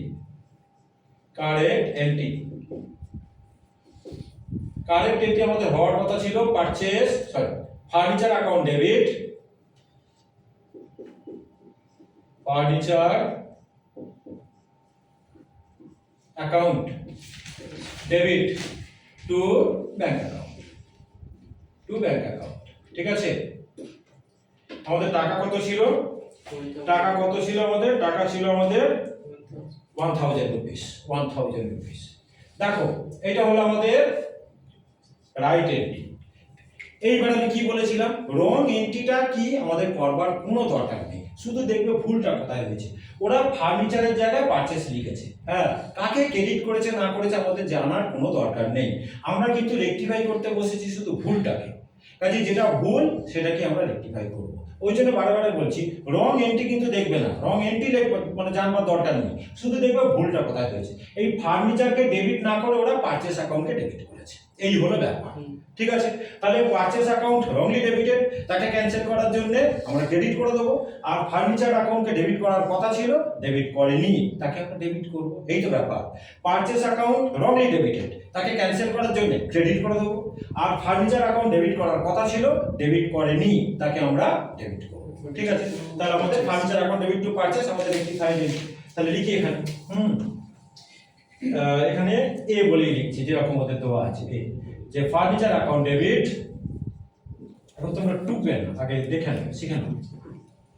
আমাদের হওয়ার কথা ছিল purchase furniture account debit, furniture account debit to bank account, ঠিক আছে। আমাদের টাকা কত ছিল, আমাদের টাকা ছিল আমাদের 1000 রুপিস। দেখো এটা হলো আমাদের রাইট এন্ট্রি। এইবার আমি কি বলেছিলাম, রং এন্ট্রিটা কি আমাদের করবার কোনো দরকার নেই, শুধু দেখবে ভুলটা কোথায় হয়েছে। ওরা ফার্নিচারের জায়গায় পারচেস লিখেছে, হ্যাঁ, কাকে ক্রেডিট করেছে না করেছে আমাদের জানার কোনো দরকার নেই। আমরা কিন্তু রেকটিফাই করতে বসেছি শুধু ভুলটাকে, কাজে যেটা ভুল সেটাকে আমরা রেকটিফাই করব। ওই জন্য বারে বলছি রং এন্ট্রি কিন্তু দেখবে না, রং এন্ট্রি মানে জানবার দরকার নেই, শুধু দেখবে ভুলটা কোথায় হয়েছে। এই ফার্নিচারকে ডেবিট না করে ওরা পারচেস অ্যাকাউন্টকে ডেবিট করেছে, এই হলো ব্যাপার। ঠিক আছে, তাহলে পারচেস অ্যাকাউন্ট রংলি ডেবিটেড, তাকে ক্যান্সেল করার জন্য আমরা ক্রেডিট করে দেবো। আর ফার্নিচার অ্যাকাউন্টকে ডেবিট করার কথা ছিল, ডেবিট করেনি, তাকে আমরা ডেবিট করব, এই তো ব্যাপার। পারচেস অ্যাকাউন্ট রংলি ডেবিটেড, তাকে ক্যান্সেল করার জন্য ক্রেডিট করে দেবো। আর ফার্নিচার অ্যাকাউন্ট ডেবিট করার কথা ছিল, ডেবিট করেনি, তাকে আমরা ডেবিট করব। ঠিক আছে, তাহলে আমাদের furniture account debit to purchase আমাদের রেকটিফাই হয়েছে। তাহলে লিখি এখানে এখানে এ বলেই লিখছি, যেরকম ওদের দেওয়া আছে এ, যে ফার্নিচার অ্যাকাউন্ট ডেবিট, এখন তোমরা টুকবে না, আগে দেখে নাও, শিখে নাও।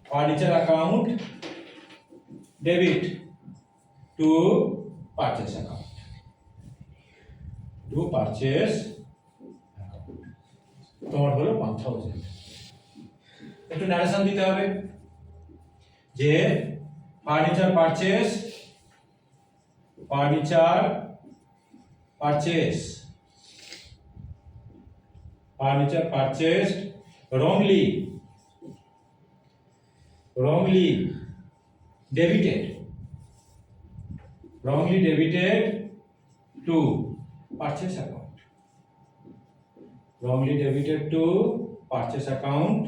Furniture account debit to purchase account, to purchase account, তোমার হলো 1000। একটু ন্যারেশন দিতে হবে যে furniture purchase, furniture purchase, furniture purchased wrongly debited to purchase account, wrongly debited to purchase account,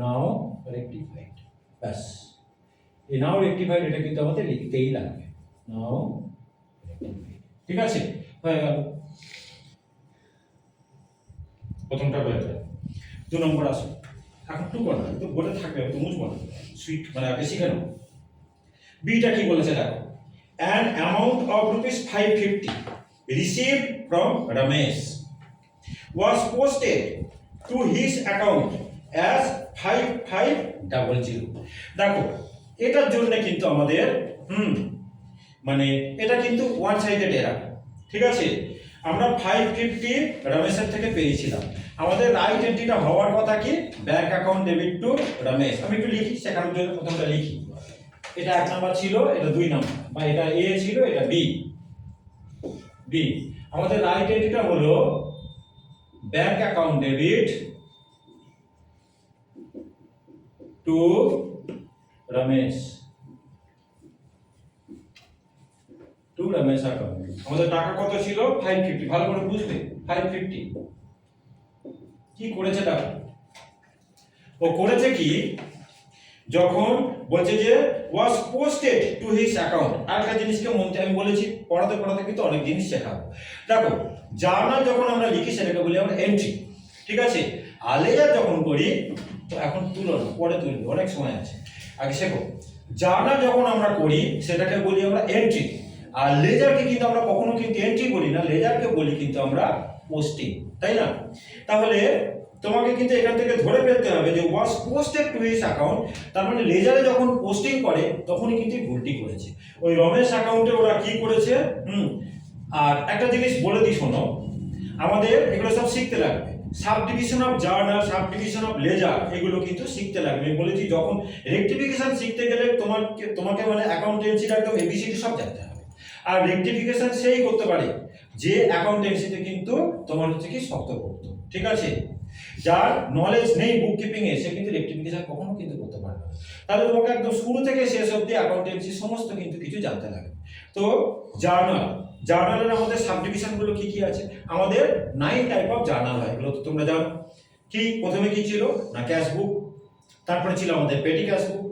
now rectified, bas এই নাও রেকটিফাইড, এটা কিন্তু আমাদের লিখতেই লাগবে, নাও রেকটিফাইড। ঠিক আছে, হয়ে গেল প্রথমটা হয়ে যায়। 2 নম্বর আসো, এখন টু করো, তো বলে থাকবে, তো মুছবো না, সুইট মানে আগে শিখে নাও। বিটা কি বলেছে দেখো, an amount of ₹550 received from Ramesh was posted to his account as 5500। দেখো এটার জন্য কিন্তু আমাদের মানে এটা কিন্তু ওয়ান সাইডেড এরার। ঠিক আছে, আমরা 550 রমেশের থেকে পেয়েছিলাম, আমাদের রাইট এন্ট্রিটা হওয়ার কথা কি, bank account debit two Ramesh. আমি একটু লিখি, শেখানোর জন্য প্রথমটা লিখি, এটা 1 নাম্বার ছিল, এটা 2 নাম্বার, বা এটা এ ছিল, এটা বি। আমাদের রাইট এন্ট্রিটা হলো bank account debit two Ramesh, account. আমাদের টাকা কত ছিল, 550, ভালো করে বুঝবে, 550 কি করেছে দেখো, ও করেছে কি, যখন বলছে যে ওয়াজ পোস্টেড টু হিজ অ্যাকাউন্ট। আরেকটা জিনিসকে মনে, আমি বলেছি পড়াতে কিন্তু অনেক জিনিস শেখাবো। দেখো জার্নাল যখন আমরা লিখি সেটাকে বলি আমরা এন্ট্রি, ঠিক আছে। আলেজার যখন করি, তো এখন তুলো না, পরে তুলবে, অনেক সময় আছে, আগে শেখো। জার্নাল যখন আমরা করি সেটাকে বলি আমরা এন্ট্রি, আর লেজারকে কিন্তু আমরা কখনো কিন্তু এন্ট্রি বলি না, লেজারকে বলি কিন্তু আমরা পোস্টিং, তাই না? তাহলে তোমাকে কিন্তু এখান থেকে ধরে ফেলতে হবে যে ওয়াজ পোস্টেড টু হিজ অ্যাকাউন্ট, তার মানে লেজারে যখন পোস্টিং করে তখনই কিন্তু ভুলটি করেছে, ওই রমেশ অ্যাকাউন্টে ওরা কি করেছে। আর একটা জিনিস বলে দিই শোনো, আমাদের এগুলো সব শিখতে লাগবে, subdivision of journal, subdivision of ledger, এগুলো কিন্তু শিখতে লাগবে। আমি বলেছি যখন রেকটিফিকেশন শিখতে গেলে তোমাকে মানে অ্যাকাউন্টেন্সির একদম এবিসিডি সব জানতে হবে। আর রেকটিফিকেশন সেই করতে পারে যে অ্যাকাউন্টেন্সিতে কিন্তু তোমার হচ্ছে কি শক্তপোক্ত, ঠিক আছে। যার নলেজ নেই বুক কিপিং এ, সে কিন্তু রেকটিফিকেশন কখনো কিন্তু করতে পারবে না। তাহলে তোমাকে একদম শুরু থেকে শেষ অবধি অ্যাকাউন্টেন্সি সমস্ত কিন্তু কিছু জানতে লাগবে। তো জার্নালের আমাদের সাবডিভিশন গুলো কি কি আছে, আমাদের 9 টাইপ অফ জার্নাল হয়, এগুলো তো তোমরা জানো। কি প্রথমে কি ছিল না, ক্যাশ বুক, তারপরে ছিল আমাদের পেটি ক্যাশ বুক,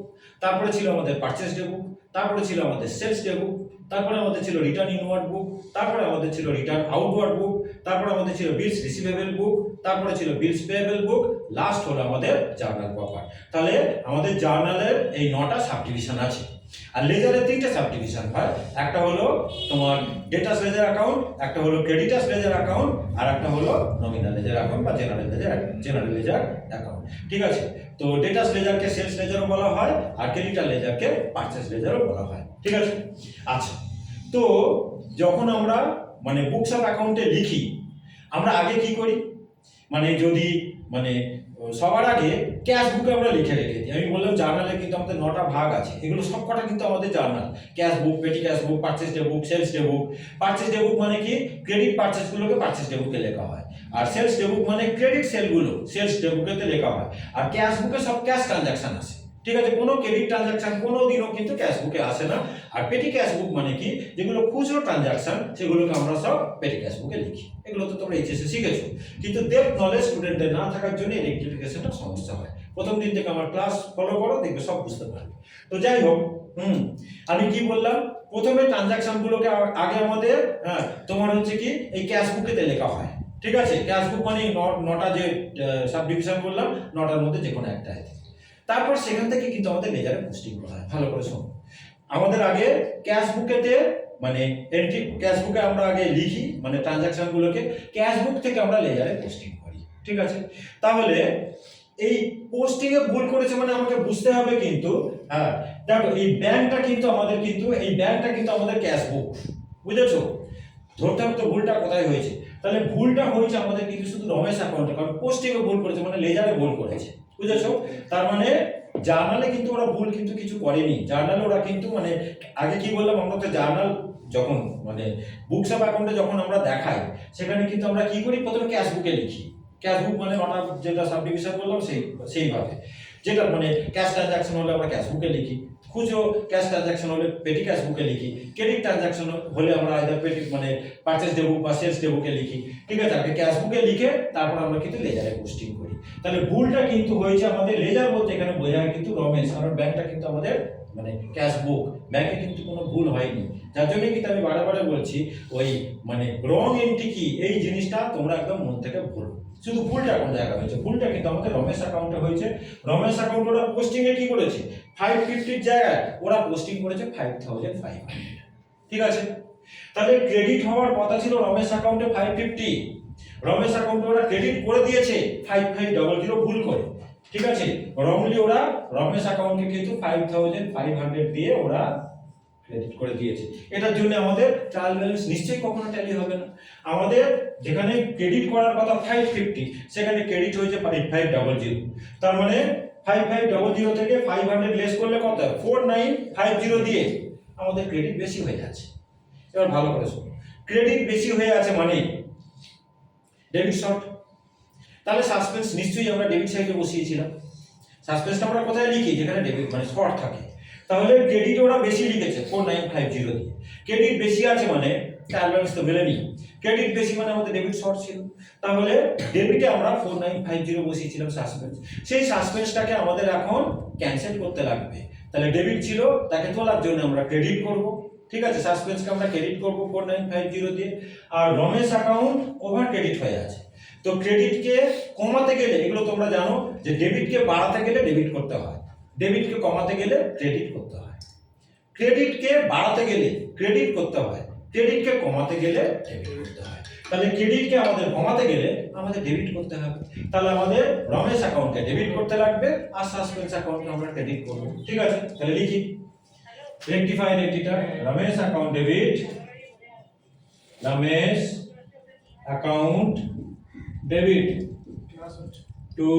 তারপরে ছিল আমাদের পারচেজ ডে বুক, তারপরে ছিল আমাদের সেলস ডে বুক, তারপরে আমাদের ছিল রিটার্ন ইনওয়ার্ড বুক, তারপরে আমাদের ছিল রিটার্ন আউটওয়ার্ড বুক, তারপরে আমাদের ছিল বিলস রিসিভেবল বুক, তারপরে ছিল বিলস পেয়েবল বুক, লাস্ট হলো আমাদের জার্নাল প্রপার। তাহলে আমাদের জার্নালের এই 9টা সাবডিভিশন আছে। আর লেজারের 3টে সাবডিভিশন হয়, একটা হলো তোমার ডেটাস লেজার অ্যাকাউন্ট, একটা হলো ক্রেডিটাস লেজার অ্যাকাউন্ট, আর একটা হলো নমিনাল লেজার অ্যাকাউন্ট বা জেনারেল লেজার অ্যাকাউন্ট, ঠিক আছে। তো ডেটাস লেজারকে সেলস লেজারও বলা হয়, আর ক্রেডিটার লেজারকে পারচেজ লেজারও বলা হয়, ঠিক আছে। আচ্ছা, তো যখন আমরা মানে বুকস অফ অ্যাকাউন্টে লিখি, আমরা আগে কি করি, মানে যদি মানে সবার আগে ক্যাশ বুকে আমরা লিখে রেখে দিই। আমি বললাম জার্নালে কিন্তু আমাদের 9টা ভাগ আছে, এগুলো সবকটা কিন্তু আমাদের জার্নাল। ক্যাশ বুক, পেটি ক্যাশ বুক, পারচেজ ডে বুক, সেলস ডে বুক। পারচেজ ডে বুক মানে কি, ক্রেডিট পারচেজগুলোকে পারচেজ ডে বুকে লেখা হয়, আর সেলস ডে বুক মানে ক্রেডিট সেলগুলো সেলস ডে বুকেতে লেখা হয়। আর ক্যাশ বুকে সব ক্যাশ ট্রানজাকশন আসে, ঠিক আছে, কোনো ক্রেডিট ট্রানজাকশন কোনো দিনও কিন্তু ক্যাশ বুকে আসে না। আর পেটি ক্যাশ বুক মানে কি, যেগুলো খুচরো ট্রানজাকশন সেগুলোকে আমরা সব পেটি ক্যাশ বুকে লিখি। এগুলো তো তোমরা এইচএসে শিখেছো, কিন্তু ডেপথ নলেজ স্টুডেন্টদের না থাকার জন্য এই রেক্টিফিকেশনটা সমস্যা হয়। প্রথম দিন থেকে আমার ক্লাস ফলো করো, দেখবে সব বুঝতে পারবে। তো যাই হোক, আমি কি বললাম, প্রথমে ট্রানজাকশন গুলোকে আগে আমাদের তোমার হচ্ছে কি এই ক্যাশ বুকেতে লেখা হয়, ঠিক আছে। ক্যাশ বুক মানে 9টা যে সাব ডিভিশন বললাম, 9টার মধ্যে যে কোনো একটা আছে। তারপর সেখান থেকে কিন্তু আমাদের লেজারে পোস্টিং করা হয়। ভালো করে শোনো, আমাদের আগে ক্যাশ বুকেতে মানে এন্ট্রি, ক্যাশ বুকে আমরা আগে লিখি মানে ট্রানজাকশন গুলোকে, ক্যাশ বুক থেকে আমরা লেজারে পোস্টিং করি, ঠিক আছে। তাহলে এই পোস্টিং এ ভুল করেছে মানে আমাকে বুঝতে হবে কিন্তু, দেখো এই ব্যাংকটা কিন্তু আমাদের ক্যাশ বুক, বুঝেছো। ধরতে হবে তো ভুলটা কোথায় হয়েছে। তাহলে ভুলটা হয়েছে আমাদের কিন্তু শুধু রমেশ অ্যাকাউন্টে, কারণ পোস্টিং এ ভুল করেছে মানে লেজারে ভুল করেছে, বুঝেছো। তার মানে জার্নালে কিন্তু ওরা ভুল কিন্তু কিছু করেনি। জার্নালে ওরা কিন্তু মানে আগে কি বললাম, আমরা তো জার্নাল যখন মানে বুকস অফ অ্যাকাউন্টে যখন আমরা দেখাই, সেখানে কিন্তু আমরা কি করি, প্রথমে ক্যাশ বুকে লিখি। ক্যাশ বুক মানে 9টা যেটা সাব ডিভিশন বললাম সেইভাবে, যেটা মানে ক্যাশ ট্রানজাকশন হলে আমরা ক্যাশ বুকে লিখি, খুচরো ক্যাশ ট্রানজাকশন হলে পেটি ক্যাশ বুকে লিখি, ক্রেডিট ট্রানজাকশন হলে আমরা আইদার পেটি মানে পারচেজ ডে বুক বা সেলস ডে বুকে লিখি, ঠিক আছে। আগে ক্যাশ বুকে লিখে তারপর আমরা কিন্তু লেজারে পোস্টিং করি। তাহলে ভুলটা কিন্তু হয়েছে আমাদের, লেজার বলতে এখানে বোঝায় কিন্তু রমেশ, কারণ ব্যাংকটা কিন্তু আমাদের মানে ক্যাশ বুক, ব্যাংকে কিন্তু কোনো ভুল হয়নি। যার জন্য কিন্তু আমি বারে বলছি, ওই মানে রং এন্ট্রি কি এই জিনিসটা তোমরা একদম মন থেকে ভুলো। শুধু ভুলটা কোন জায়গায় হয়েছে, ভুলটা কিন্তু আমাদের রমেশ অ্যাকাউন্টে হয়েছে। রমেশ অ্যাকাউন্ট ওরা পোস্টিং এ কি করেছে, 550 জায়গায় ওরা পোস্টিং করেছে 5500, ঠিক আছে। তাহলে ক্রেডিট হওয়ার কথা ছিল রমেশ অ্যাকাউন্টে 550, রমেশ অ্যাকাউন্টে ওরা ক্রেডিট করে দিয়েছে 5500 ভুল করে, ঠিক আছে। রংলি ওরা রমেশ অ্যাকাউন্টে কিন্তু 5500 দিয়ে ওরা ক্রেডিট করে দিয়েছে। এটার জন্য আমাদের ট্রায়াল ব্যালেন্স নিশ্চয়ই কখনো ট্যালি হবে না। আমাদের যেখানে ক্রেডিট করার কথা 550, সেখানে ক্রেডিট হয়েছে 5500। তার মানে 5500 থেকে 500 লেস করলে কত হয়, 4950 দিয়ে আমাদের ক্রেডিট বেশি হয়ে যাচ্ছে। এবার ভালো করে শোনো, ক্রেডিট বেশি হয়ে আছে মানে ডেবিট শর্ট। তাহলে সাসপেন্স নিশ্চয়ই আমরা ডেবিট সাইডে বসিয়েছিলাম। সাসপেন্সটা আমরা কোথায় লিখি, যেখানে ডেবিট মানে শর্ট থাকে। তাহলে ক্রেডিট ওরা বেশি লিখেছে 4950 দিয়ে, ক্রেডিট বেশি আছে মানে ট্রায়াল ব্যালেন্স তো মেলেনি, ক্রেডিট বেশি মানে আমাদের ডেবিট শর্ট ছিল। তাহলে ডেবিটে আমরা 4950 বসিয়েছিলাম সাসপেন্স, সেই সাসপেন্সটাকে আমাদের এখন ক্যান্সেল করতে লাগবে। তাহলে ডেবিট ছিল, তাকে তোলার জন্য আমরা ক্রেডিট করব, ঠিক আছে। সাসপেন্সকে আমরা ক্রেডিট করব 4950 দিয়ে। আর রমেশ অ্যাকাউন্ট ওভার ক্রেডিট হয়ে আছে, তো ক্রেডিটকে কমাতে গেলে, এগুলো তোমরা জানো যে ডেবিটকে বাড়াতে গেলে ডেবিট করতে হয়, ডেবিটকে কমাতে গেলে ক্রেডিট করতে হয়, ক্রেডিটকে বাড়াতে গেলে ক্রেডিট করতে হয়, ক্রেডিটকে কমাতে গেলে ডেবিট করতে হয়। তাহলে ক্রেডিটকে আমাদের কমাতে গেলে আমাদের ডেবিট করতে হবে। তাহলে আমাদের রমেশ অ্যাকাউন্টে ডেবিট করতে লাগবে, আর সাসপেন্স অ্যাকাউন্টে আমরা ক্রেডিট করব, ঠিক আছে। তাহলে লিখি রেকটিফাই রেকটিটা, Ramesh account debit, Ramesh account debit to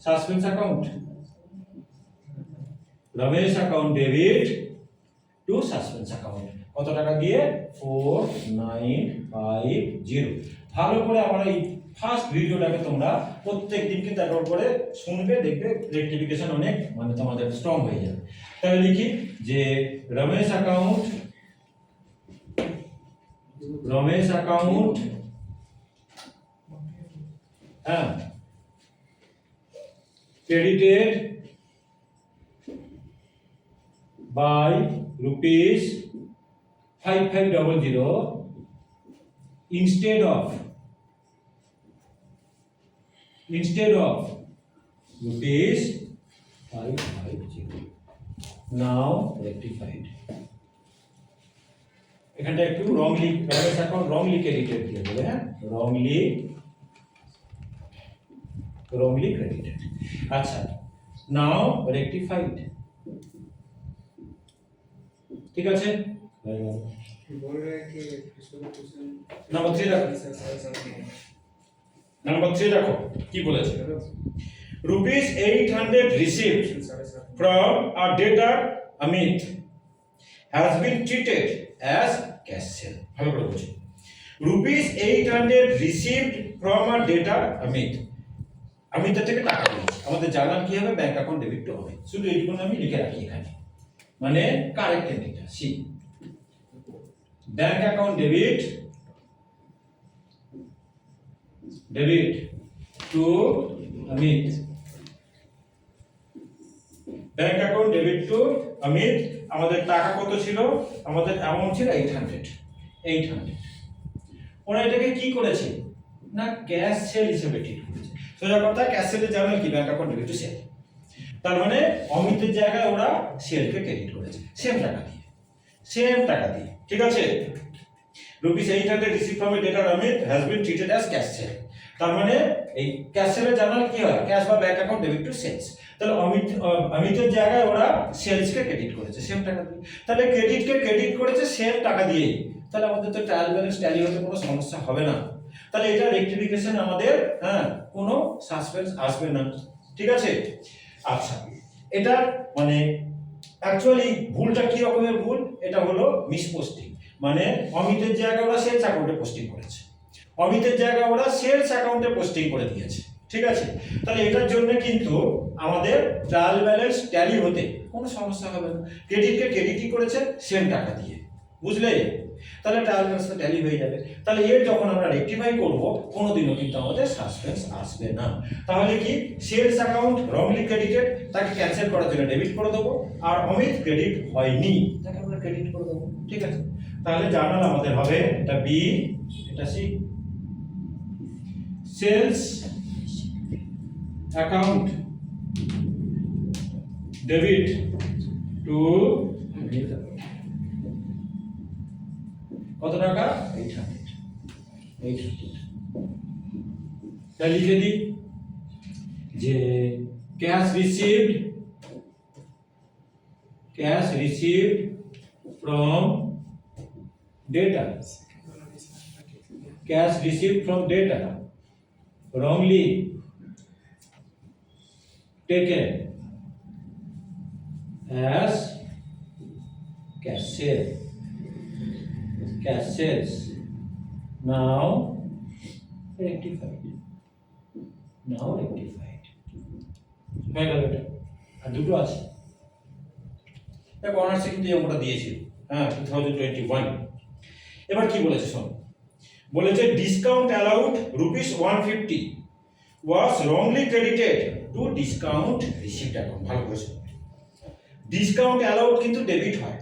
suspense account, Ramesh account debit to suspense account. কত টাকা দিয়ে, 4950। ভালো করে আমার এই ফার্স্ট ভিডিওটাকে তোমরা প্রত্যেক দিন কিন্তু একবার করে শুনবে, দেখবে রেকটিফিকেশন অনেক মানে তোমাদের স্ট্রং হয়ে যাবে। তাহলে লিখি যে Ramesh account credited by rupees 5500 instead of rupees 550, now rectified। এখানটা একটু wrongly, Ramesh account wrongly credited দিয়ে বলে, হ্যাঁ, wrongly credited। আচ্ছা, নাও রেকটিফাইড, ঠিক আছে। নাম্বার 3 দেখো, নাম্বার 3 দেখো কি বলেছে, rupees 800 received from a debtor Amit has been treated as cash sale। ভালো করে বুঝো, rupees 800 received from a debtor Amit, আমিতের থেকে টাকা পেয়েছি, আমাদের জানার কি হবে, ব্যাংক অ্যাকাউন্ট ডেবিট টু হবে, শুধু এইটুকু আমি লিখে রাখি এখানে, মানে কারেক্ট এন্ট্রিটা see, bank account debit to Amit, bank account debit to Amit. আমাদের টাকা কত ছিল, আমাদের অ্যামাউন্ট ছিল 800। ওরা এটাকে কি করেছে না ক্যাশ সেল হিসেবে ট্রিট করেছে। সোজা কথা, ক্যাশ সেলের জার্নাল কি, bank account debit to sale. তার মানে অমিতের জায়গায় ওরা সেলকে ক্রেডিট করেছে সেম টাকা দিয়ে, ঠিক আছে। rupees 800 received from a debtor Amit has been treated as cash sale। তার মানে এই ক্যাশ সেলের জার্নাল কি হয়, ক্যাশ বা bank account debit to sales. তাহলে অমিতের জায়গায় ওরা সেলসকে ক্রেডিট করেছে সেম টাকা দিয়ে, তাহলে ক্রেডিটকে ক্রেডিট করেছে সেম টাকা দিয়েই, তাহলে আমাদের তো ট্রায়াল ব্যালেন্স ট্যালি হতে কোনো সমস্যা হবে না। তাহলে এটা রেক্টিফিকেশন আমাদের কোনো সাসপেন্স আসবে না, ঠিক আছে। আচ্ছা, এটা মানে অ্যাকচুয়ালি ভুলটা কি রকমের ভুল, এটা হলো মিসপোস্টিং, মানে অমিতের জায়গায় ওরা সেলস অ্যাকাউন্টে পোস্টিং করেছে, অমিতের জায়গায় ওরা সেলস অ্যাকাউন্টে পোস্টিং করে দিয়েছে, ঠিক আছে। তাহলে এটার জন্য কিন্তু আমাদের ট্রায়াল ব্যালেন্স ট্যালি হতে কোনো সমস্যা হবে না, ক্রেডিটকে ক্রেডিটই করেছে সেম টাকা দিয়ে, বুঝলে, তাহলে ট্রায়াল ব্যালেন্স ট্যালি হয়ে যাবে। তাহলে এর যখন আমরা রেকটিফাই করব কোনোদিনও কিন্তু আমাদের সাসপেন্স আসবে না। তাহলে কি, সেলস অ্যাকাউন্ট রংলি ক্রেডিটেড, তাকে ক্যান্সেল করার জন্য ডেবিট করে দেবো, আর অমিত ক্রেডিট হয়নি তাকে আমরা ক্রেডিট করে দেবো, ঠিক আছে। তাহলে জার্নাল আমাদের হবে এটা বি, এটা C, sales account debit to কত টাকা 800। তাহলে লিখে দিই যে cash received from debtor, cash received from debtor wrongly taken as cash sales, now rectified, হয়ে গেল এটা। আর দুটো আছে, দেখো অনার্সে কিন্তু এই অঙ্কটা দিয়েছিল 2021। এবার কি বলেছে শোন, বলেছে discount allowed ₹150 was wrongly credited to discount received account। ভালো করে শোন, ডিসকাউন্ট অ্যালাউড কিন্তু ডেবিট হয়,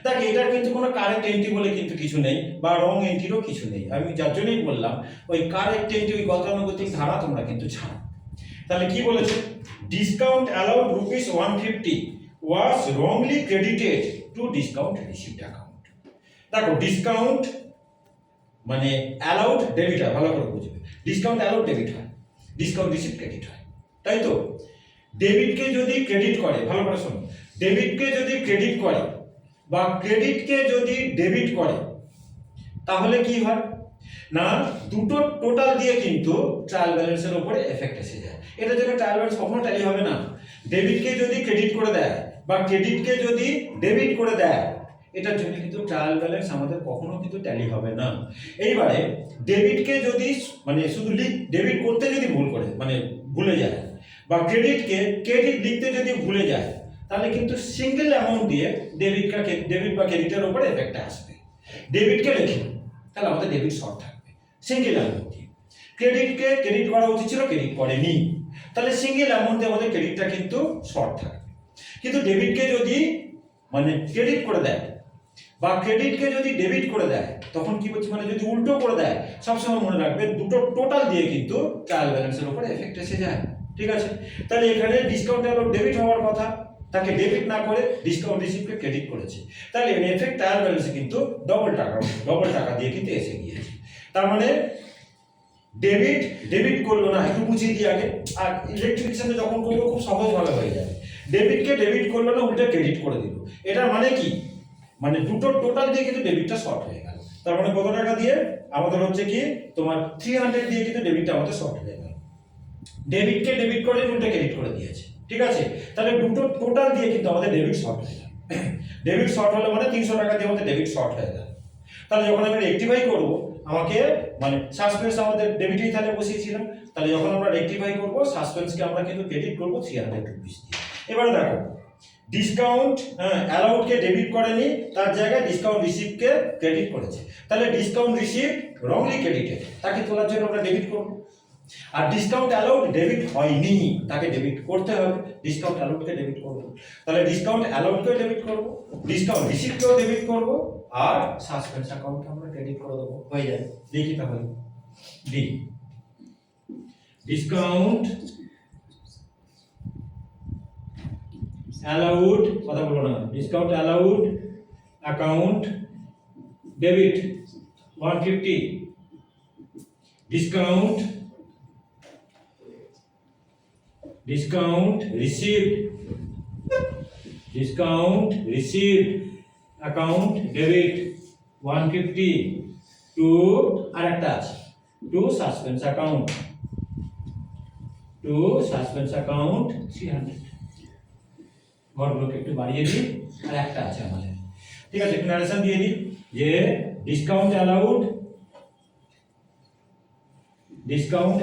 দেখ এটার কিন্তু কোনো কারেক্ট এন্ট্রি বলে কিন্তু কিছু নেই, বা রং এন্ট্রিরও কিছু নেই। আমি যার জন্যই বললাম ওই কারেক্ট এন্ট্রি, ওই গতানুগতিক ধারা তোমরা কিন্তু ছাড়ো। তাহলে কি বলেছে, discount allowed ₹150 was wrongly credited to discount received account। দেখো ডিসকাউন্ট মানে অ্যালাউড ডেবিট হয়, ভালো করে বুঝবে, ডিসকাউন্ট অ্যালাউড ডেবিট হয়, ডিসকাউন্ট রিসিভ ক্রেডিট হয়, তাই তো। ডেবিটকে যদি ক্রেডিট করে, ভালো করে শোনো, ডেবিটকে যদি ক্রেডিট করে বা ক্রেডিটকে যদি ডেবিট করে, তাহলে কি হয় না দুটো টোটাল দিয়ে কিন্তু ট্রায়াল ব্যালেন্সের উপরে এফেক্ট এসে যায়। এটার জন্য ট্রায়াল ব্যালেন্স কখনো ট্যালি হবে না। ডেবিটকে যদি ক্রেডিট করে দেয় বা ক্রেডিটকে যদি ডেবিট করে দেয়, এটার জন্য কিন্তু ট্রায়াল ব্যালেন্স আমাদের কখনো কিন্তু ট্যালি হবে না। এইবারে ডেবিটকে যদি মানে শুধু ডেবিট করতে যদি ভুল করে মানে ভুলে যায়, বা ক্রেডিটকে ক্রেডিট লিখতে যদি ভুলে যায়, তাহলে কিন্তু সিঙ্গেল অ্যামাউন্ট দিয়ে ডেবিট বা ক্রেডিটের উপরে এফেক্টটা আসবে। ডেবিটকে লিখি তাহলে আমাদের ডেবিট শর্ট থাকবে সিঙ্গেল অ্যামাউন্ট দিয়ে, ক্রেডিটকে ক্রেডিট করা উচিত ছিল, ক্রেডিট করেনি, তাহলে সিঙ্গেল অ্যামাউন্টে আমাদের ক্রেডিটটা কিন্তু শর্ট থাকবে। কিন্তু ডেবিটকে যদি মানে ক্রেডিট করে দেয় বা ক্রেডিটকে যদি ডেবিট করে দেয়, তখন কি বলছি মানে যদি উল্টো করে দেয়, সবসময় মনে রাখবে দুটো টোটাল দিয়ে কিন্তু ট্রায়াল ব্যালেন্সের উপরে এফেক্ট এসে যায়, ঠিক আছে। তাহলে এখানে ডিসকাউন্ট অ্যালাউড ডেবিট হওয়ার কথা, তাকে ডেবিট না করে ডিসকাউন্ট রিসিভকে ক্রেডিট করেছে, তাহলে এর এফেক্ট ট্রায়াল ব্যালেন্সে কিন্তু ডবল টাকা দিয়ে কিন্তু এসে গিয়েছে। তার মানে ডেবিট করলো না, একটু বুঝিয়ে দিই আগে, আর ইলেকট্রিফিকেশনে যখন করবো খুব সহজভাবে হয়ে যাবে। ডেবিটকে ডেবিট করলো না, উল্টে ক্রেডিট করে দিল, এটার মানে কি, মানে দুটো টোটাল দিয়ে কিন্তু ডেবিটটা শর্ট হয়ে গেল। তার মানে কত টাকা দিয়ে আমাদের হচ্ছে কি তোমার 300 দিয়ে কিন্তু ডেবিটটা আমাদের শর্ট হয়ে গেল। ডেবিটকে ডেবিট করে দুটো ক্রেডিট করে দিয়েছে, ঠিক আছে? তাহলে দুটো টোটাল দিয়ে কিন্তু আমাদের ডেবিট শর্ট হয়ে গেল। ডেবিট শর্ট হলে মানে 300 টাকা দিয়ে আমাদের ডেবিট শর্ট হয়ে গেল। তাহলে যখন আমি রেক্টিফাই করব আমাকে মানে সাসপেন্স আমাদের ডেবিটেই তাহলে বসিয়েছিলাম, তাহলে যখন আমরা রেক্টিফাই করব সাসপেন্সকে আমরা কিন্তু ক্রেডিট করব 300 রুপিস দিয়ে। এবারে দেখো ডিসকাউন্ট অ্যালাউডকে ডেবিট করেনি, তার জায়গায় ডিসকাউন্ট রিসিভকে ক্রেডিট করেছে। তাহলে ডিসকাউন্ট রিসিভ রংলি ক্রেডিটেড, তাকে তোলার জন্য আমরা ডেবিট করব। আর ডিসকাউন্ট অ্যালাউড ডেবিট হয়নি, তাকে ডেবিট করতে হবে, ডিসকাউন্ট অ্যালাউডকে ডেবিট করব। তাহলে ডিসকাউন্ট অ্যালাউডকেও ডেবিট করব, ডিসকাউন্ট রিসিভকেও ডেবিট করব, আর সাসপেন্স অ্যাকাউন্টকে আমরা ক্রেডিট করে দেবো, হয়ে যায়। দেখি তাহলে ডি ডিসকাউন্ট অ্যালাউড, কথা বলো না, discount allowed account debit 150, discount received account debit 150 to আরেকটা আছে to suspense account 300। ঘরগুলোকে একটু বাড়িয়ে দিই, আর একটা আছে আমাদের, ঠিক আছে? একটু নারেশন দিয়ে দিই যে discount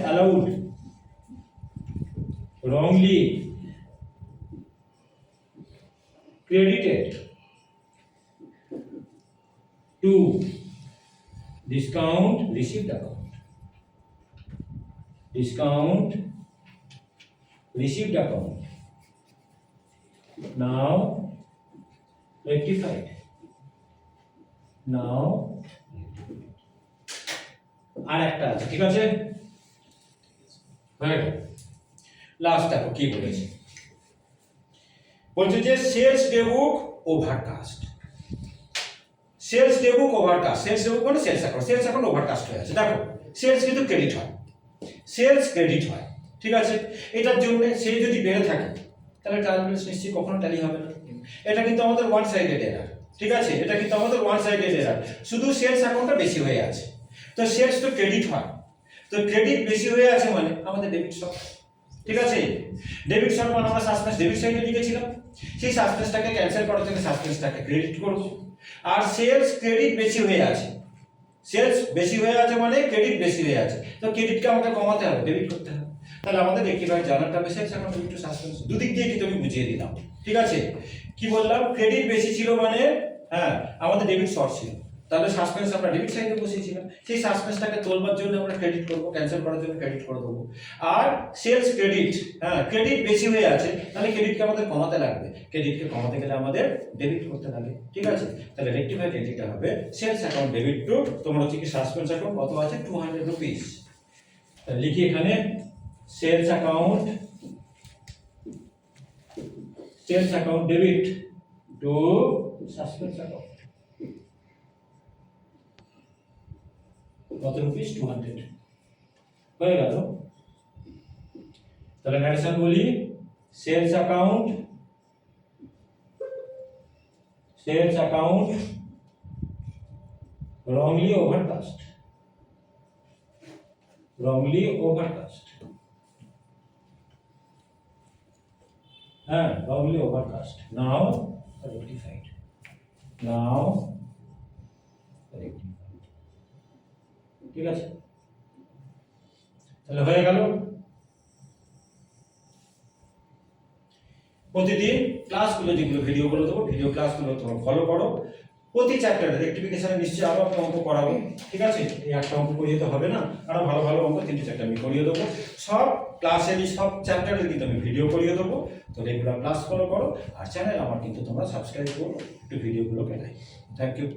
allowed wrongly credited to discount received account, now rectified, আর একটা আছে, ঠিক আছে? হয়ে গেল। লাস্ট দেখো কি বলেছে, বলছে যে সেলস ডেবুক ওভারকাস্ট। সেলস ডেবুক মানে সেলস অ্যাকাউন্ট ওভারকাস্ট হয়ে আছে। দেখো সেলস কিন্তু ক্রেডিট হয়, ঠিক আছে? এটার জন্য সে যদি বেড়ে থাকে তাহলে ট্রায়াল ব্যালেন্স নিশ্চয়ই কখনো ট্যালি হবে না। এটা কিন্তু আমাদের ওয়ান সাইডেড এরার, ঠিক আছে? এটা কিন্তু আমাদের ওয়ান সাইডেড এরার, শুধু সেলস অ্যাকাউন্টটা বেশি হয়ে আছে। তো সেলস তো ক্রেডিট হয়, তো ক্রেডিট বেশি হয়ে আছে মানে আমাদের ডেবিট শর্ট, ঠিক আছে? ডেবিট শর্ট মানে আমরা সাসপেন্স ডেবিট সাইডে লিখেছিলাম, সেই সাসপেন্সটাকে ক্যান্সেল করার জন্য সাসপেন্সটাকে ক্রেডিট করব। আর সেলস ক্রেডিট বেশি হয়ে আছে, মানে ক্রেডিট বেশি হয়ে আছে, তো ক্রেডিটকে আমাকে কমাতে হবে, ডেবিট করতে হবে। তাহলে আমাদের রেক্টিফাই জানারটা বেশি আছে, এখন একটু সাসপেন্স দুদিক দিয়ে কিন্তু আমি বুঝিয়ে দিলাম, ঠিক আছে? কি বললাম, ক্রেডিট বেশি ছিল মানে আমাদের ডেবিট শর্ট ছিল, তাহলে সাসপেন্স আমরা ডেবিট সাইডে বসিয়েছিলাম, সেই সাসপেন্সটাকে তোলবার জন্য আমরা ক্রেডিট করব, ক্যান্সেল করার জন্য ক্রেডিট করে দেবো। আর সেলস ক্রেডিট বেশি হয়ে আছে, তাহলে ক্রেডিটকে আমাদের কমাতে লাগবে, ক্রেডিটকে কমাতে গেলে আমাদের ডেবিট করতে লাগে, ঠিক আছে? তাহলে রেক্টিফাই ক্রেডিটটা হবে সেলস অ্যাকাউন্ট ডেবিট টু তোমার হচ্ছে কি সাসপেন্স অ্যাকাউন্ট কত আছে 200 রুপিস। তাহলে লিখি এখানে sales account debit to suspense account কত রুপিস 200 হয়ে গেল। তাহলে নারেশন বলি sales account wrongly overcast, wrongly overcast. Now rectified. ঠিক আছে, তাহলে হয়ে গেল। প্রতিদিন ক্লাসগুলো যেগুলো ভিডিওগুলো দেবো, ভিডিও ক্লাসগুলো তোমরা ফলো করো। প্রতি চ্যাপ্টারে রেক্টিফিকেশনে নিশ্চয়ই আরো একটা অঙ্ক করাবো, ঠিক আছে? এই একটা অঙ্ক করিয়ে তো হবে না, আরো ভালো ভালো অঙ্ক 3-4টা আমি করিয়ে দেবো। সব ক্লাসেরই সব চ্যাপ্টারের কিন্তু আমি ভিডিও করিয়ে দেবো, তো রেগুলার ক্লাস ফলো করো। আর চ্যানেল আমার কিন্তু তোমরা সাবস্ক্রাইব করো, একটু ভিডিওগুলো পেলাই। Thank you.